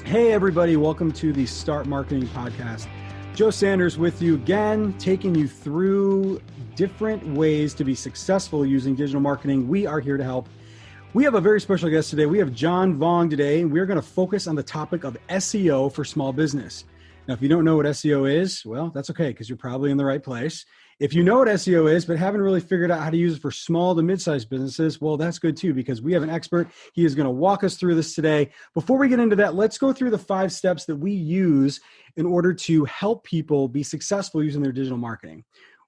Hey, everybody. Welcome to the Start Marketing Podcast. Joe Sanders with you again, taking you through different ways to be successful using digital marketing. We are here to help. We have a very special guest today. We have John Vuong today, and we're going to focus on the topic of SEO for small business. Now, if you don't know what SEO is, well, that's okay, because you're probably in the right place. If you know what SEO is, but haven't really figured out how to use it for small to mid-sized businesses, well, that's good too, because we have an expert. He is going to walk us through this today. Before we get into that, let's go through the 5 steps that we use in order to help people be successful using their digital marketing.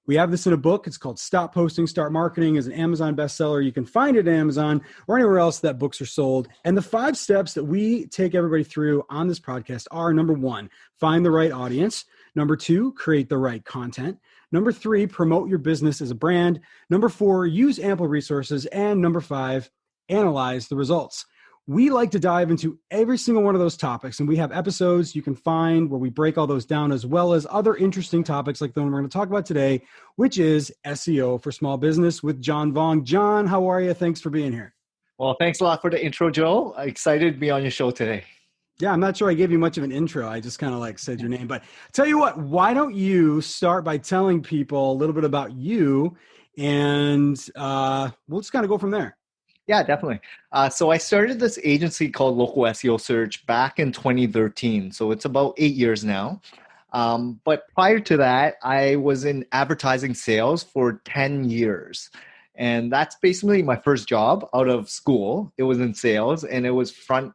We have this in a book. It's called Stop Posting, Start Marketing. It's an Amazon bestseller. You can find it at Amazon or anywhere else that books are sold. And the 5 steps that we take everybody through on this podcast are: number 1, find the right audience. Number 2, create the right content. Number 3, promote your business as a brand. Number 4, use ample resources. And number 5, analyze the results. We like to dive into every single one of those topics, and we have episodes you can find where we break all those down, as well as other interesting topics like the one we're going to talk about today, which is SEO for small business with John Vuong. John, how are you? Thanks for being here. Well, thanks a lot for the intro, Joe. Excited to be on your show today. Yeah, I'm not sure I gave you much of an intro. I just kind of said your name. But tell you what, why don't you start by telling people a little bit about you, and we'll just kind of go from there. Yeah, definitely. So I started this agency called Local SEO Search back in 2013. So it's about 8 years now. But prior to that, I was in advertising sales for 10 years. And that's basically my first job out of school. It was in sales, and it was front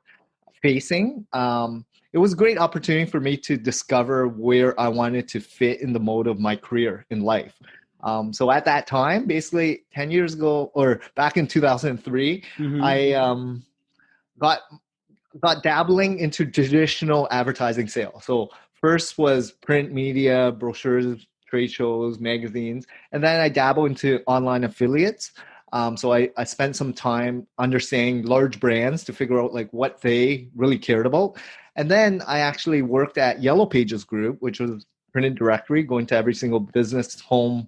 facing. It was a great opportunity for me to discover where I wanted to fit in the mode of my career in life. So at that time, basically 10 years ago, or back in 2003, I got dabbling into traditional advertising sales. So first was print media, brochures, trade shows, magazines, and then I dabbled into online affiliates. So I spent some time understanding large brands to figure out what they really cared about. And then I actually worked at Yellow Pages Group, which was printed directory, going to every single business home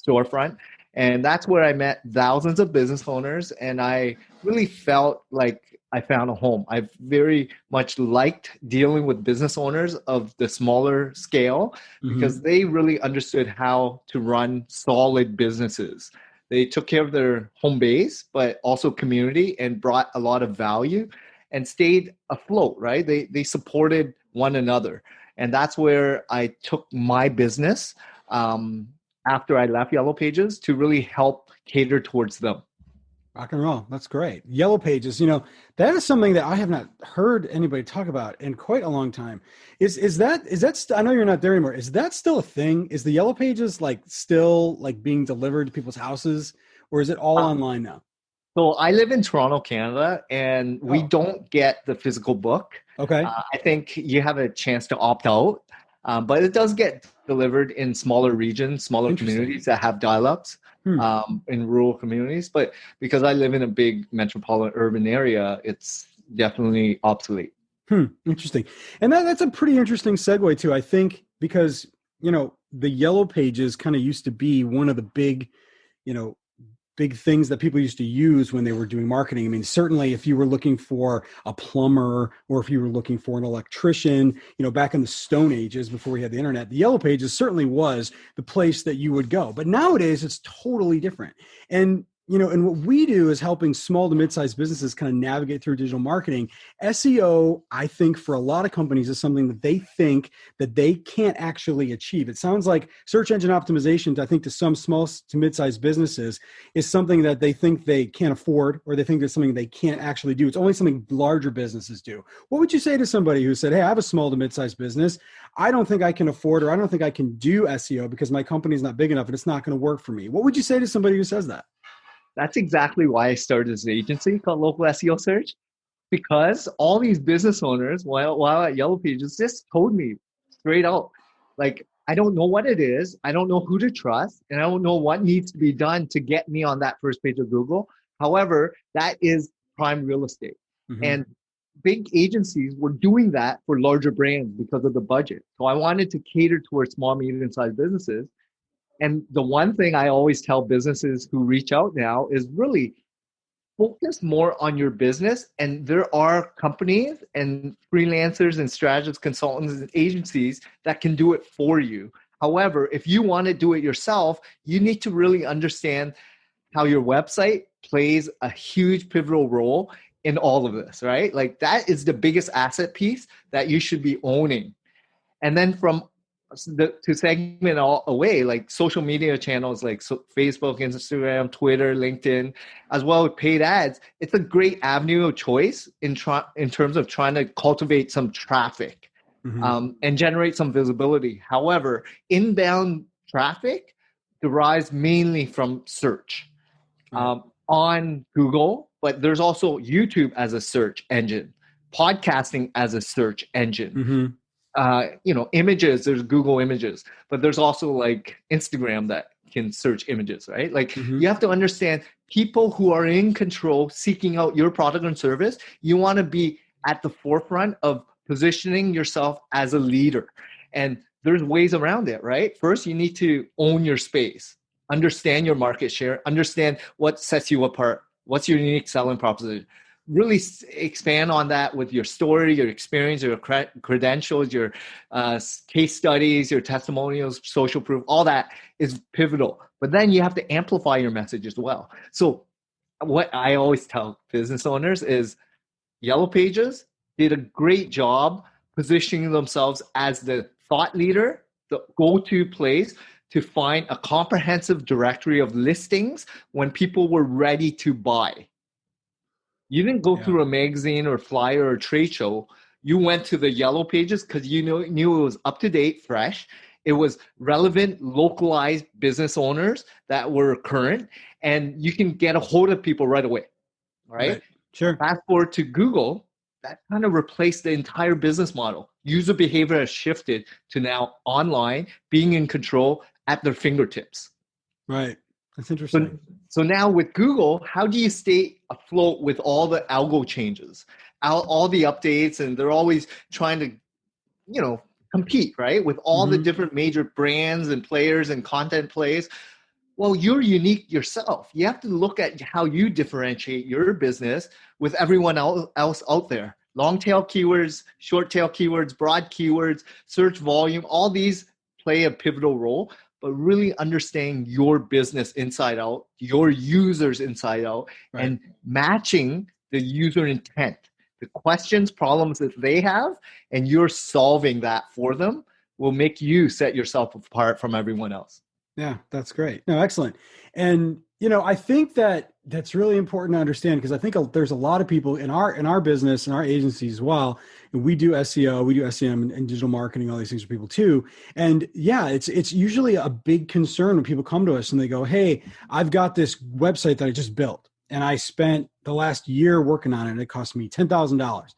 storefront. And that's where I met thousands of business owners. And I really felt like I found a home. I very much liked dealing with business owners of the smaller scale because they really understood how to run solid businesses. They took care of their home base, but also community, and brought a lot of value and stayed afloat, right? They supported one another. And that's where I took my business after I left Yellow Pages to really help cater towards them. Rock and roll. That's great. Yellow Pages, that is something that I have not heard anybody talk about in quite a long time. Is that I know you're not there anymore. Is that still a thing? Is the Yellow Pages still being delivered to people's houses, or is it all online now? So I live in Toronto, Canada, and we don't get the physical book. Okay. I think you have a chance to opt out, but it does get delivered in smaller regions, smaller communities that have dial-ups. In rural communities, but because I live in a big metropolitan urban area, it's definitely obsolete. Interesting. And that's a pretty interesting segue too, I think, because, the Yellow Pages kind of used to be one of the big things that people used to use when they were doing marketing. I mean, certainly if you were looking for a plumber, or if you were looking for an electrician, back in the Stone Ages before we had the internet, the Yellow Pages certainly was the place that you would go. But nowadays it's totally different. And and what we do is helping small to mid-sized businesses kind of navigate through digital marketing. SEO, I think, for a lot of companies is something that they think that they can't actually achieve. It sounds like search engine optimization, I think, to some small to mid-sized businesses is something that they think they can't afford, or they think it's something they can't actually do. It's only something larger businesses do. What would you say to somebody who said, hey, I have a small to mid-sized business. I don't think I can afford, or I don't think I can do SEO because my company's not big enough and it's not going to work for me. What would you say to somebody who says that? That's exactly why I started this agency called Local SEO Search, because all these business owners, while at Yellow Pages, just told me straight out, I don't know what it is, I don't know who to trust, and I don't know what needs to be done to get me on that first page of Google. However, that is prime real estate. And big agencies were doing that for larger brands because of the budget. So I wanted to cater towards small, medium-sized businesses. And the one thing I always tell businesses who reach out now is really focus more on your business. And there are companies and freelancers and strategists, consultants and agencies that can do it for you. However, if you want to do it yourself, you need to really understand how your website plays a huge pivotal role in all of this, right? Like that is the biggest asset piece that you should be owning. And then to segment all away, like social media channels like Facebook, Instagram, Twitter, LinkedIn, as well as paid ads, it's a great avenue of choice in terms of trying to cultivate some traffic and generate some visibility. However, inbound traffic derives mainly from search on Google, but there's also YouTube as a search engine, podcasting as a search engine. Images, there's Google Images, but there's also like Instagram that can search images, right? Like you have to understand people who are in control, seeking out your product and service. You want to be at the forefront of positioning yourself as a leader. And there's ways around it, right? First, you need to own your space, understand your market share, understand what sets you apart, what's your unique selling proposition. Really expand on that with your story, your experience, your credentials, your case studies, your testimonials, social proof. All that is pivotal. But then you have to amplify your message as well. So what I always tell business owners is Yellow Pages did a great job positioning themselves as the thought leader, the go-to place to find a comprehensive directory of listings when people were ready to buy. You didn't go through a magazine or flyer or trade show. You went to the Yellow Pages because you knew it was up to date, fresh. It was relevant, localized business owners that were current, and you can get a hold of people right away, right? Sure. Fast forward to Google, that kind of replaced the entire business model. User behavior has shifted to now online, being in control at their fingertips. Right. That's interesting. So now with Google, how do you stay afloat with all the algo changes, all the updates, and they're always trying to, compete, right? With all the different major brands and players and content plays. Well, you're unique yourself. You have to look at how you differentiate your business with everyone else out there. Long tail keywords, short tail keywords, broad keywords, search volume, all these play a pivotal role. But really understanding your business inside out, your users inside out, and matching the user intent, the questions, problems that they have, and you're solving that for them will make you set yourself apart from everyone else. Yeah, that's great. No, excellent. And, I think that's really important to understand because I think there's a lot of people in our business and our agency as well. And we do SEO, we do SEM and digital marketing, all these things for people too. And yeah, it's usually a big concern when people come to us and they go, hey, I've got this website that I just built and I spent the last year working on it and it cost me $10,000. And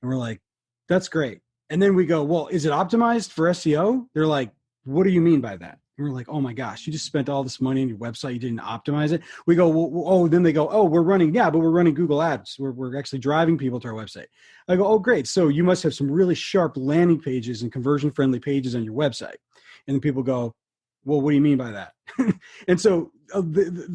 we're like, that's great. And then we go, well, is it optimized for SEO? They're like, what do you mean by that? And we're like, oh my gosh, you just spent all this money on your website. You didn't optimize it. We go, well, then they go, oh, we're running Google ads. We're actually driving people to our website. I go, oh, great. So you must have some really sharp landing pages and conversion friendly pages on your website. And then people go, well, what do you mean by that? And so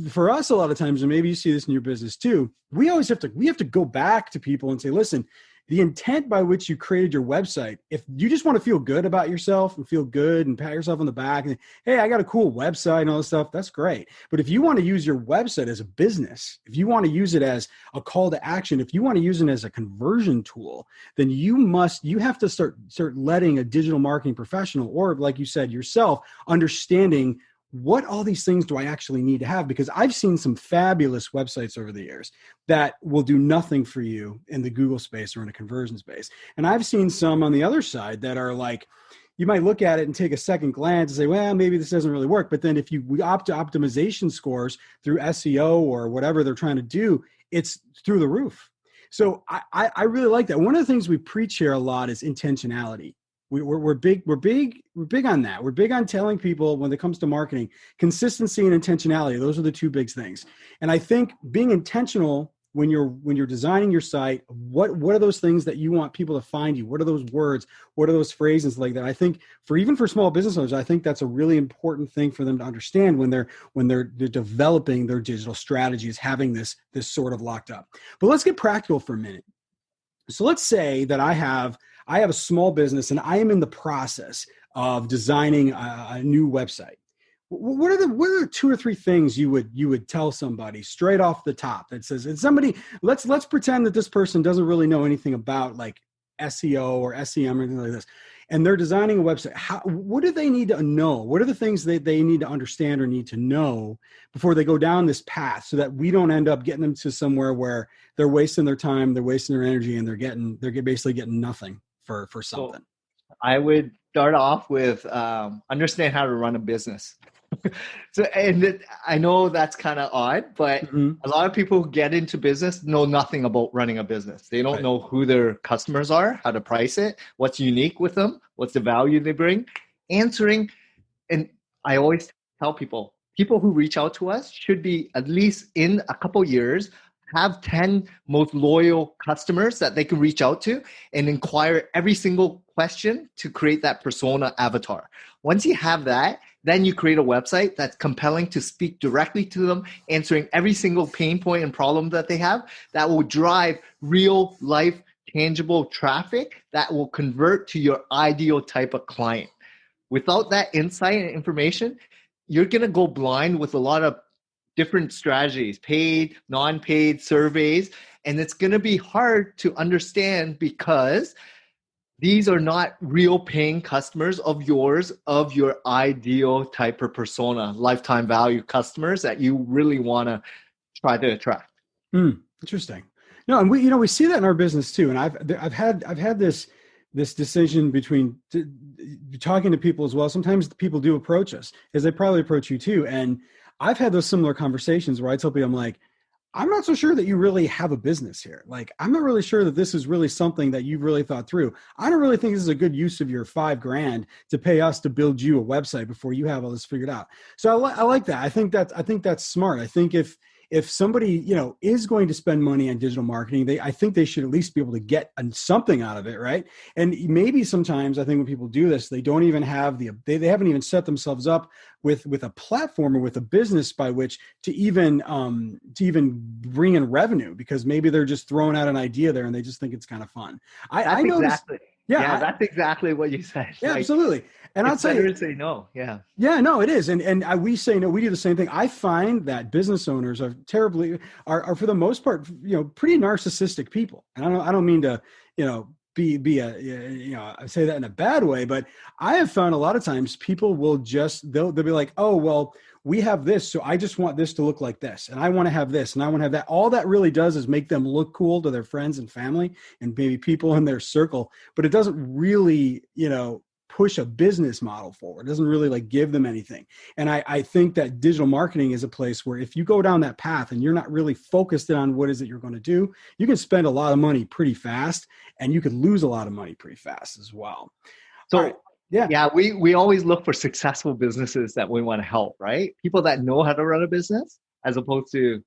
for us, a lot of times, and maybe you see this in your business too, we have to go back to people and say, listen, the intent by which you created your website, if you just want to feel good about yourself and feel good and pat yourself on the back and, hey, I got a cool website and all this stuff, that's great. But if you want to use your website as a business, if you want to use it as a call to action, if you want to use it as a conversion tool, then you have to start letting a digital marketing professional, or like you said, yourself, understanding what all these things do I actually need to have? Because I've seen some fabulous websites over the years that will do nothing for you in the Google space or in a conversion space. And I've seen some on the other side that are like, you might look at it and take a second glance and say, well, maybe this doesn't really work. But then if you opt to optimization scores through SEO or whatever they're trying to do, it's through the roof. So I really like that. One of the things we preach here a lot is intentionality. We're big on that. We're big on telling people when it comes to marketing, consistency and intentionality. Those are the two big things. And I think being intentional when you're designing your site, what are those things that you want people to find you? What are those words? What are those phrases like that? I think even for small business owners, I think that's a really important thing for them to understand when they're developing their digital strategies, having this sort of locked up. But let's get practical for a minute. So let's say that I have a small business and I am in the process of designing a new website. What are the 2 or 3 things you would tell somebody straight off the top that says, and somebody, let's pretend that this person doesn't really know anything about like SEO or SEM or anything like this, and they're designing a website. What do they need to know? What are the things that they need to understand or need to know before they go down this path, so that we don't end up getting them to somewhere where they're wasting their time, they're wasting their energy, and they're basically getting nothing for something? So I would start off with understand how to run a business. I know that's kind of odd, but a lot of people who get into business know nothing about running a business. They don't know who their customers are, how to price it, what's unique with them, what's the value they bring. And I always tell people who reach out to us should be, at least in a couple years, have 10 most loyal customers that they can reach out to and inquire every single question to create that persona avatar. Once you have that, then you create a website that's compelling to speak directly to them, answering every single pain point and problem that they have, that will drive real life, tangible traffic that will convert to your ideal type of client. Without that insight and information, you're going to go blind with a lot of different strategies, paid, non-paid surveys, and it's going to be hard to understand because these are not real paying customers of yours, of your ideal type of persona, lifetime value customers that you really want to try to attract. Interesting. No, and we see that in our business too. And I've had this decision between talking to people as well. Sometimes people do approach us, as they probably approach you too. And I've had those similar conversations where I tell people, I'm like, I'm not so sure that you really have a business here. Like, I'm not really sure that this is really something that you've really thought through. I don't really think this is a good use of your $5,000 to pay us to build you a website before you have all this figured out. So I like that. I think that's smart. I think if somebody, is going to spend money on digital marketing, I think they should at least be able to get something out of it, right? And maybe sometimes I think when people do this, they don't even have they haven't even set themselves up with a platform or with a business by which to even bring in revenue, because maybe they're just throwing out an idea there and they just think it's kind of fun. I know exactly. Yeah, that's exactly what you said. Yeah, absolutely. And I'll tell you, say no. Yeah. Yeah, no, it is. And we say no, we do the same thing. I find that business owners are for the most part, pretty narcissistic people. And I don't mean to, be I say that in a bad way, but I have found a lot of times people will they'll be like, oh, well, we have this, so I just want this to look like this, and I want to have this, and I want to have that. All that really does is make them look cool to their friends and family and maybe people in their circle, but it doesn't really, push a business model forward. It doesn't really give them anything. And I think that digital marketing is a place where if you go down that path and you're not really focused on what is it you're going to do, you can spend a lot of money pretty fast, and you could lose a lot of money pretty fast as well. So right. Yeah, we always look for successful businesses that we want to help, right? People that know how to run a business, as opposed to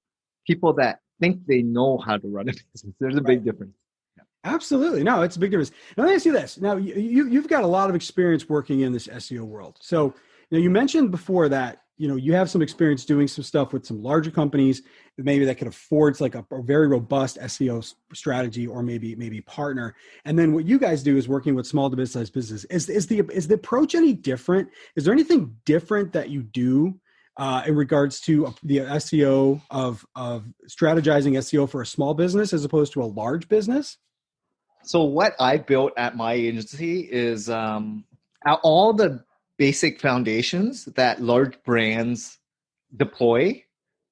people that think they know how to run a business. There's a big difference. Absolutely. No, it's a big difference. Now, let me ask you this. Now, you've got a lot of experience working in this SEO world. So, you mentioned before that, you have some experience doing some stuff with some larger companies, maybe that could afford like a very robust SEO strategy, or maybe partner. And then what you guys do is working with small to mid-sized businesses. Is the approach any different? Is there anything different that you do in regards to the SEO of strategizing SEO for a small business as opposed to a large business? So what I built at my agency is all the basic foundations that large brands deploy,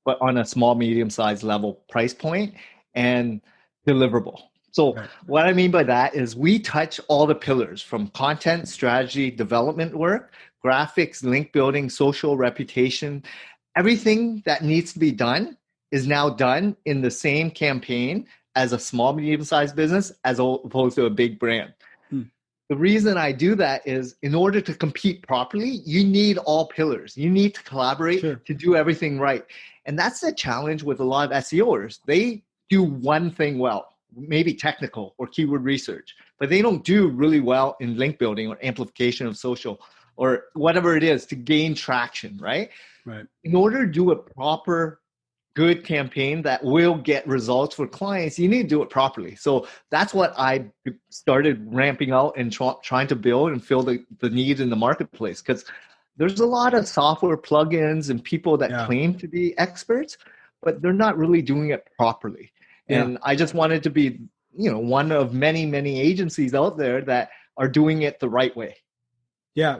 but on a small, medium-sized level price point and deliverable. So what I mean by that is we touch all the pillars from content, strategy, development work, graphics, link building, social reputation. Everything that needs to be done is now done in the same campaign as a small, medium-sized business as opposed to a big brand. The reason I do that is in order to compete properly, you need all pillars. You need to collaborate to do everything right. And that's the challenge with a lot of SEOers. They do one thing well, maybe technical or keyword research, but they don't do really well in link building or amplification of social or whatever it is to gain traction, right? Right. In order to do a proper, good campaign that will get results for clients, you need to do it properly. So that's what I started ramping out and trying to build and fill the needs in the marketplace. Because there's a lot of software plugins and people that claim to be experts, but they're not really doing it properly. And I just wanted to be, one of many, many agencies out there that are doing it the right way. Yeah.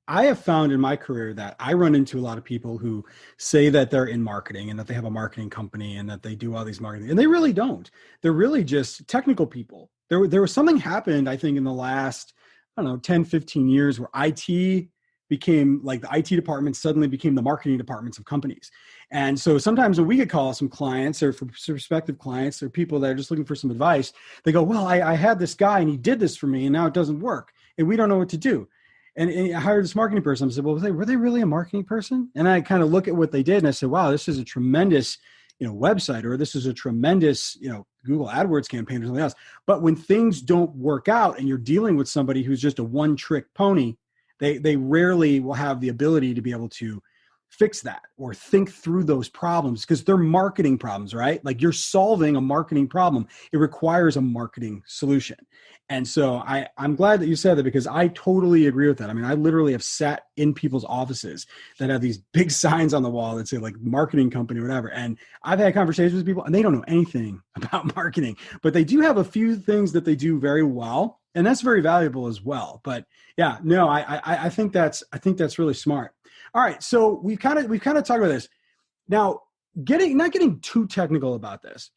I have found in my career that I run into a lot of people who say that they're in marketing and that they have a marketing company and that they do all these marketing, and they really don't. They're really just technical people. There was something happened, I think, in the last, 10, 15 years where IT became like the IT department suddenly became the marketing departments of companies. And so sometimes when we get calls from clients or from prospective clients or people that are just looking for some advice, they go, well, I had this guy and he did this for me and now it doesn't work and we don't know what to do. And I hired this marketing person. I said, well, were they really a marketing person? And I kind of look at what they did and I said, wow, this is a tremendous, website, or this is a tremendous, Google AdWords campaign or something else. But when things don't work out and you're dealing with somebody who's just a one-trick pony, they rarely will have the ability to be able to fix that or think through those problems because they're marketing problems, right? Like you're solving a marketing problem. It requires a marketing solution. And so I'm glad that you said that because I totally agree with that. I mean, I literally have sat in people's offices that have these big signs on the wall that say like marketing company or whatever. And I've had conversations with people and they don't know anything about marketing, but they do have a few things that they do very well. And that's very valuable as well. But yeah, no, I think that's really smart. All right. So we've kind of talked about this. Now, not getting too technical about this.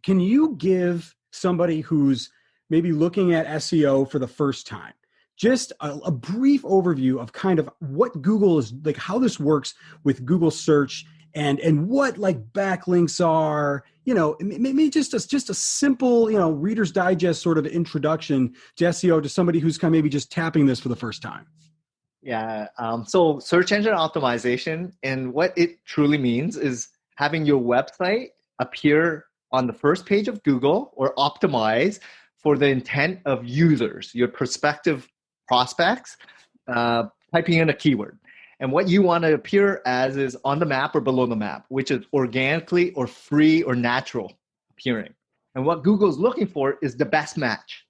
Can you give somebody who's maybe looking at SEO for the first time just a brief overview of kind of what Google is like, how this works with Google search and what like backlinks are, maybe just a simple, Reader's Digest sort of introduction to SEO to somebody who's kind of maybe just tapping this for the first time? Yeah. So search engine optimization, and what it truly means is having your website appear on the first page of Google or optimize for the intent of users, your prospective prospects, typing in a keyword. And what you want to appear as is on the map or below the map, which is organically or free or natural appearing. And what Google's looking for is the best match.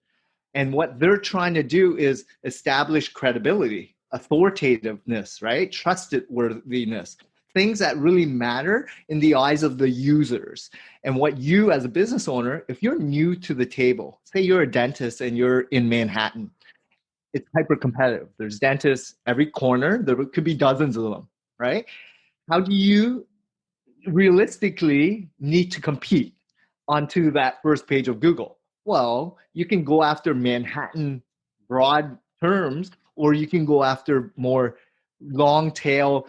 And what they're trying to do is establish credibility, authoritativeness, right? Trustworthiness, things that really matter in the eyes of the users. And what you as a business owner, if you're new to the table, say you're a dentist and you're in Manhattan, it's hyper competitive. There's dentists every corner. There could be dozens of them, right? How do you realistically need to compete onto that first page of Google? Well, you can go after Manhattan broad terms, or you can go after more long tail,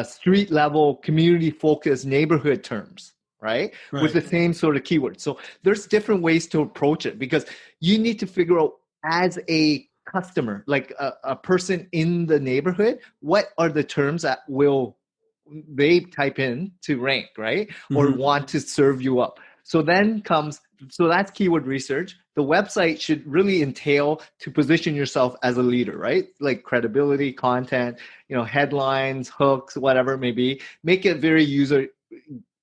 street level, community focused neighborhood terms, right? With the same sort of keywords. So there's different ways to approach it because you need to figure out as a customer, like a person in the neighborhood, what are the terms that will they type in to rank, right? Or want to serve you up. So that's keyword research. The website should really entail to position yourself as a leader, right? Like credibility, content, headlines, hooks, whatever it may be. Make it very user,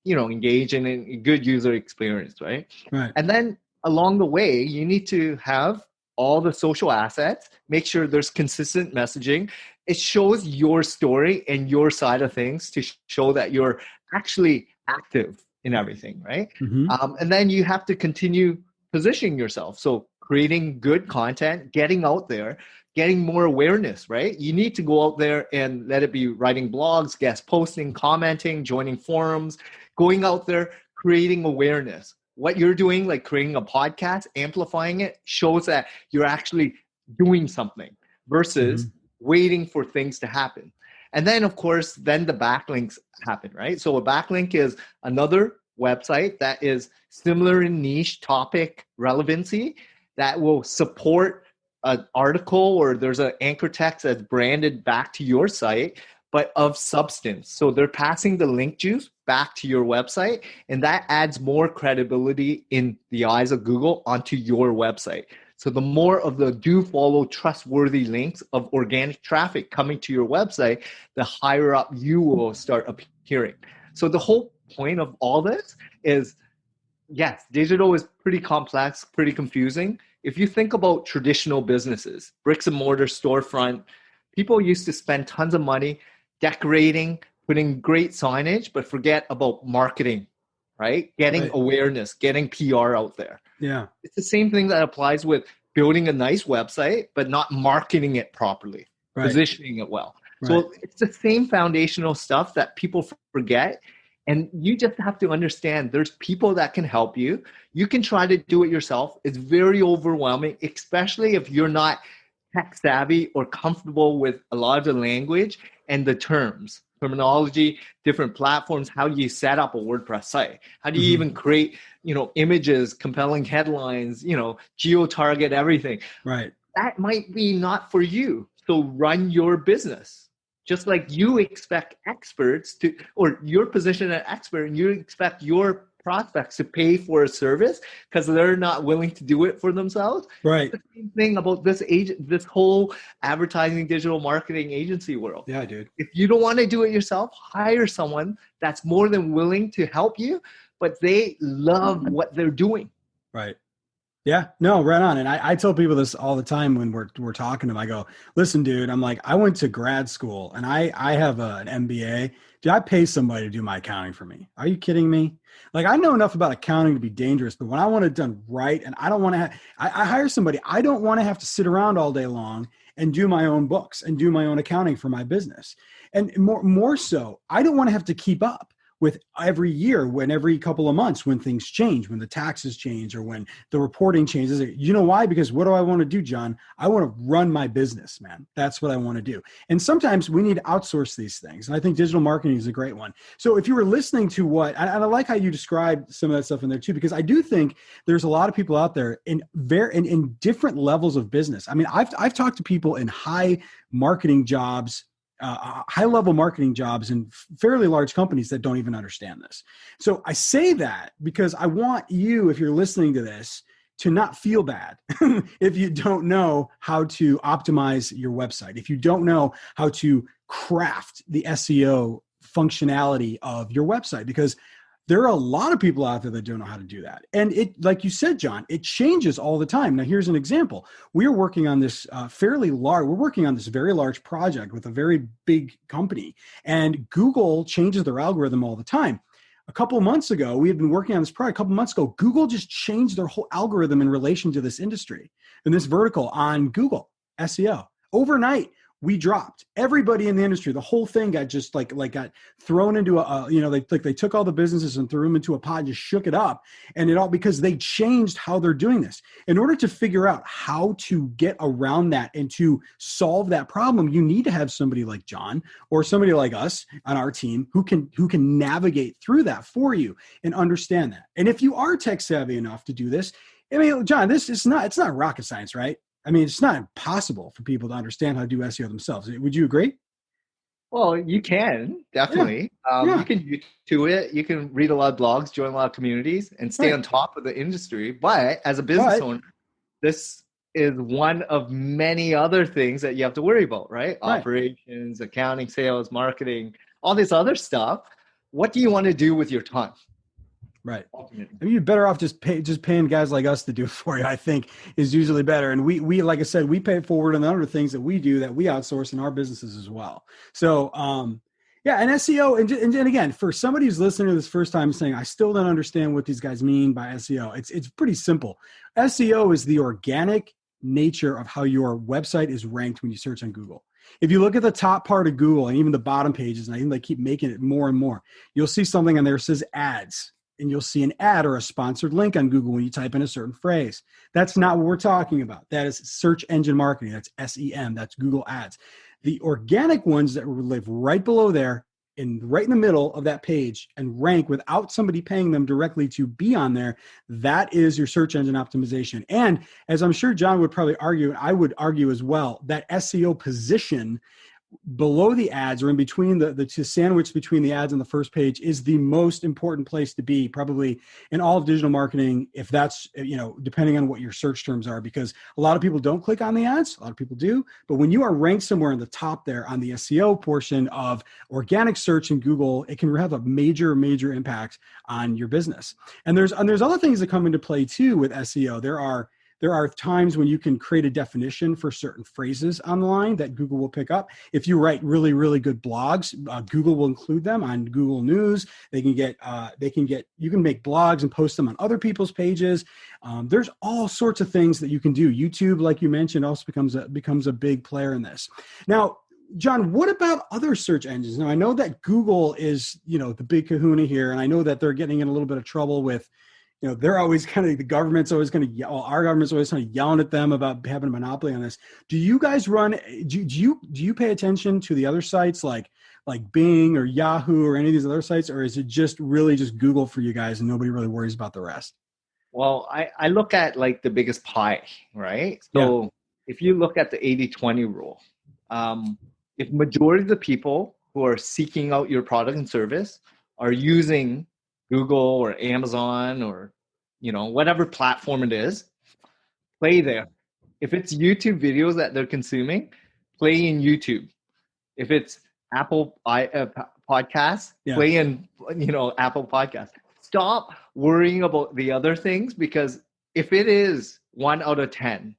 engaging and a good user experience, right? And then along the way, you need to have all the social assets, make sure there's consistent messaging. It shows your story and your side of things to show that you're actually active in everything, right? And then you have to continue positioning yourself. So creating good content, getting out there, getting more awareness, right? You need to go out there and let it be writing blogs, guest posting, commenting, joining forums, going out there, creating awareness. What you're doing, like creating a podcast, amplifying it, shows that you're actually doing something versus waiting for things to happen. And then, of course, then the backlinks happen, right? So a backlink is another website that is similar in niche topic relevancy that will support an article, or there's an anchor text that's branded back to your site, but of substance. So they're passing the link juice back to your website, and that adds more credibility in the eyes of Google onto your website. So the more of the do follow trustworthy links of organic traffic coming to your website, the higher up you will start appearing. So the whole point of all this is, yes, digital is pretty complex, pretty confusing. If you think about traditional businesses, bricks and mortar storefront, people used to spend tons of money decorating, putting great signage, but forget about marketing, right? Getting awareness, getting PR out there. Yeah. It's the same thing that applies with building a nice website, but not marketing it properly, positioning it well. So it's the same foundational stuff that people forget. And you just have to understand there's people that can help you. You can try to do it yourself. It's very overwhelming, especially if you're not tech savvy or comfortable with a lot of the language and the terms, terminology, different platforms, how you set up a WordPress site. How do you even create, images, compelling headlines, geo-target everything. Right. That might be not for you. So run your business. Just like you expect experts to, or your position as an expert, and you expect your prospects to pay for a service because they're not willing to do it for themselves. Right. It's the same thing about this whole advertising, digital marketing agency world. Yeah, dude. If you don't want to do it yourself, hire someone that's more than willing to help you, but they love what they're doing. Right. Yeah, no, right on. And I tell people this all the time when we're talking to them. I go, listen, dude, I'm like, I went to grad school and I have an MBA. Did I pay somebody to do my accounting for me? Are you kidding me? Like, I know enough about accounting to be dangerous, but when I want it done right, and I don't want to I hire somebody, I don't want to have to sit around all day long and do my own books and do my own accounting for my business. And more so, I don't want to have to keep up with every year, when every couple of months, when things change, when the taxes change, or when the reporting changes. You know why? Because what do I want to do, John? I want to run my business, man. That's what I want to do. And sometimes we need to outsource these things. And I think digital marketing is a great one. So if you were listening to and I like how you described some of that stuff in there too, because I do think there's a lot of people out there in different levels of business. I mean, I've talked to people in high marketing jobs, high-level marketing jobs in fairly large companies that don't even understand this. So I say that because I want you, if you're listening to this, to not feel bad if you don't know how to optimize your website, if you don't know how to craft the SEO functionality of your website, because there are a lot of people out there that don't know how to do that. And it, like you said, John, it changes all the time. Now, here's an example. We are working on this we're working on this very large project with a very big company, and Google changes their algorithm all the time. A couple of months ago, we had been working on this project. A couple of months ago, Google just changed their whole algorithm in relation to this industry and this vertical on Google SEO. Overnight, we dropped. Everybody in the industry, the whole thing got just got thrown into they took all the businesses and threw them into a pot, just shook it up, and it all because they changed how they're doing this. In order to figure out how to get around that and to solve that problem, you need to have somebody like John or somebody like us on our team who can navigate through that for you and understand that. And if you are tech savvy enough to do this, I mean, John, it's not rocket science, right? I mean, it's not impossible for people to understand how to do SEO themselves. Would you agree? Well, you can, definitely. You can YouTube it. You can read a lot of blogs, join a lot of communities, and stay on top of the industry. But as a business owner, this is one of many other things that you have to worry about, right? Operations, accounting, sales, marketing, all this other stuff. What do you want to do with your time? Right. I mean, you're better off just paying guys like us to do it for you, I think, is usually better. And we like I said, we pay it forward on the other things that we do that we outsource in our businesses as well. So, and SEO, and again, for somebody who's listening to this first time saying, I still don't understand what these guys mean by SEO, it's pretty simple. SEO is the organic nature of how your website is ranked when you search on Google. If you look at the top part of Google and even the bottom pages, and I think they keep making it more and more, you'll see something on there that says ads. And you'll see an ad or a sponsored link on Google when you type in a certain phrase. That's not what we're talking about. That is search engine marketing. That's SEM. That's Google Ads. The organic ones that live right below there and right in the middle of that page and rank without somebody paying them directly to be on there, that is your search engine optimization. And as I'm sure John would probably argue, and I would argue as well, that SEO position below the ads or in between the sandwich between the ads and the first page is the most important place to be probably in all of digital marketing, if that's, depending on what your search terms are, because a lot of people don't click on the ads, a lot of people do, but when you are ranked somewhere in the top there on the SEO portion of organic search in Google, it can have a major impact on your business. And there's other things that come into play too with SEO. There are times when you can create a definition for certain phrases online that Google will pick up. If you write really, really good blogs, Google will include them on Google News. You can make blogs and post them on other people's pages. There's all sorts of things that you can do. YouTube, like you mentioned, also becomes a big player in this. Now, John, what about other search engines? Now, I know that Google is, the big kahuna here, and I know that they're getting in a little bit of trouble with, they're always the government's always going to yell, our government's always kind of yelling at them about having a monopoly on this. Do you guys do you pay attention to the other sites like Bing or Yahoo or any of these other sites, or is it just really just Google for you guys and nobody really worries about the rest? Well, I look at the biggest pie, right? So if you look at the 80-20 rule, if majority of the people who are seeking out your product and service are using Google or Amazon or whatever platform it is, play there. If it's YouTube videos that they're consuming, play in YouTube. If it's Apple podcasts, play in Apple Podcasts. Stop worrying about the other things, because if it is 1 out of 10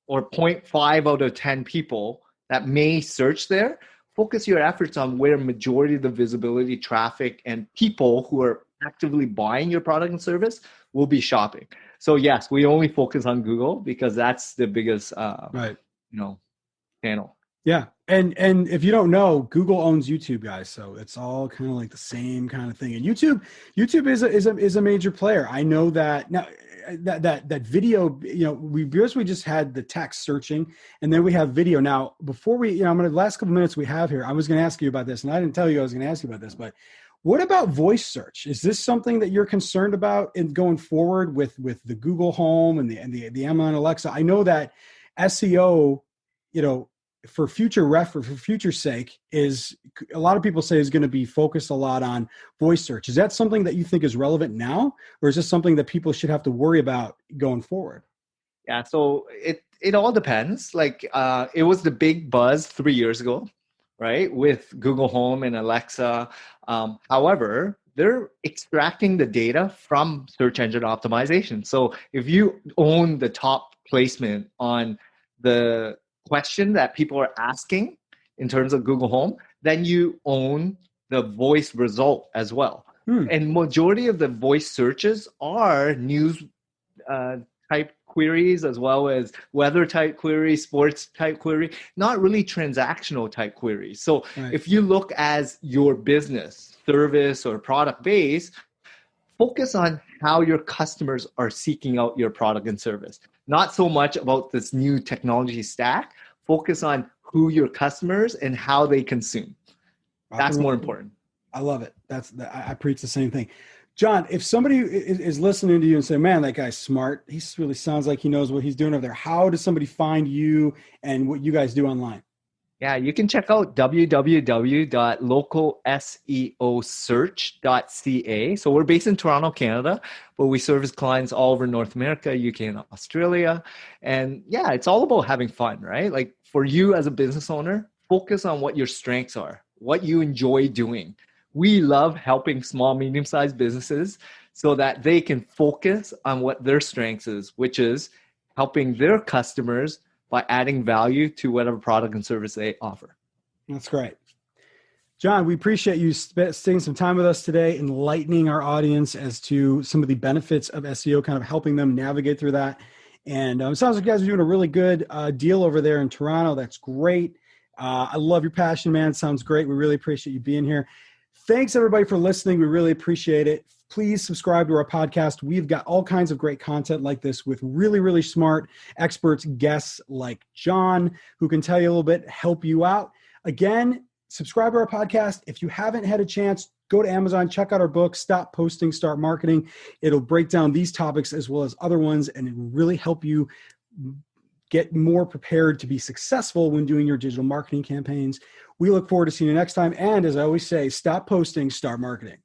or 0.5 out of 10 people that may search there, focus your efforts on where majority of the visibility, traffic, and people who are actively buying your product and service will be shopping. So yes, we only focus on Google because that's the biggest channel. Yeah. And if you don't know, Google owns YouTube, guys. So it's all kind of like the same kind of thing. And YouTube is a major player. I know that now that video, we just had the text searching, and then we have video. Now, before the last couple minutes we have here, I was going to ask you about this, and I didn't tell you I was going to ask you about this, but what about voice search? Is this something that you're concerned about in going forward with the Google Home and the Amazon Alexa? I know that SEO, for future sake, is a lot of people say is going to be focused a lot on voice search. Is that something that you think is relevant now, or is this something that people should have to worry about going forward? Yeah, so it all depends. It was the big buzz 3 years ago, right, with Google Home and Alexa. However, they're extracting the data from search engine optimization. So if you own the top placement on the question that people are asking in terms of Google Home, then you own the voice result as well. And majority of the voice searches are news type queries, as well as weather type queries, sports type query, not really transactional type queries. So if you look as your business, service, or product base, focus on how your customers are seeking out your product and service. Not so much about this new technology stack. Focus on who your customers and how they consume. That's more important. I love it. I preach the same thing. John, if somebody is listening to you and say, man, that guy's smart, he really sounds like he knows what he's doing over there, how does somebody find you and what you guys do online? Yeah, you can check out www.localseosearch.ca. So we're based in Toronto, Canada, but we service clients all over North America, UK, and Australia. And yeah, it's all about having fun, right? For you as a business owner, focus on what your strengths are, what you enjoy doing. We love helping small, medium-sized businesses so that they can focus on what their strengths is, which is helping their customers by adding value to whatever product and service they offer. That's great. John, we appreciate you staying some time with us today, enlightening our audience as to some of the benefits of SEO, kind of helping them navigate through that. And it sounds like you guys are doing a really good deal over there in Toronto. That's great. I love your passion, man. It sounds great. We really appreciate you being here. Thanks, everybody, for listening. We really appreciate it. Please subscribe to our podcast. We've got all kinds of great content like this with really, really smart experts, guests like John, who can tell you a little bit, help you out. Again, subscribe to our podcast. If you haven't had a chance, go to Amazon, check out our book, Stop Posting, Start Marketing. It'll break down these topics as well as other ones, and it will really help you get more prepared to be successful when doing your digital marketing campaigns. We look forward to seeing you next time. And as I always say, stop posting, start marketing.